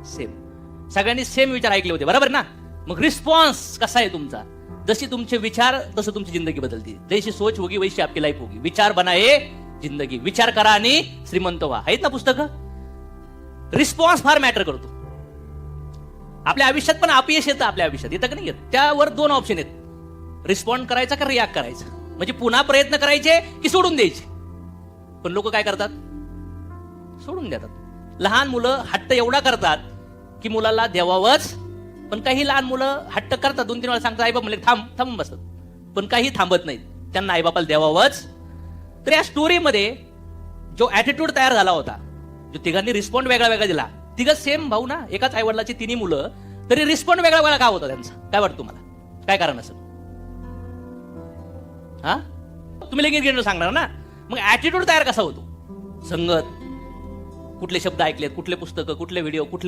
Same. सगळ्यांनी same विचार ऐकले होते, बरोबर ना? मग रिस्पॉन्स कसा आहे तुमचा? जशी तुमचे विचार तसं तुमची जिंदगी बदलती. जैसी सोच होगी वैसी आपकी लाईफ होगी. विचार बनाए जिंदगी. विचार करा आणि श्रीमंत व्हा. आहेत ना पुस्तकं? रिस्पॉन्स फार मॅटर करतो. आपल्या आयुष्यात पण अपयश येतं, आपल्या आयुष्यात येतं का नाही येत? त्यावर दोन ऑप्शन आहेत, रिस्पॉन्ड करायचा का रिॲक्ट करायचा. म्हणजे पुन्हा प्रयत्न करायचे की सोडून द्यायचे. पण लोक काय करतात? सोडून देतात. लहान मुलं हट्ट एवढा करतात की मुलाला द्यावावंच. पण काही लहान मुलं हट्ट करतात, 2-3 वेळा सांगतात आईबाप म्हणले थांब थांब बसतात, पण काही थांबत नाहीत. त्यांना आईबापाला द्यावावंच. तर या स्टोरीमध्ये जो ऍटिट्यूड तयार झाला होता, जो तिघांनी रिस्पॉन्ड वेगळा वेगळा दिला, तिघं सेम भाऊ ना, एकाच आईवडिलाची तिन्ही मुलं, तरी रिस्पॉन्ड वेगळा वेगळा का होता त्यांचा? काय वाटतं तुम्हाला? काय कारण असेल? हा, तुम्ही लगेच सांगणार ना. मग ऍटिट्यूड तयार कसा होतो? संगत, कुठले शब्द ऐकलेत, कुठले पुस्तकं, कुठले व्हिडिओ, कुठले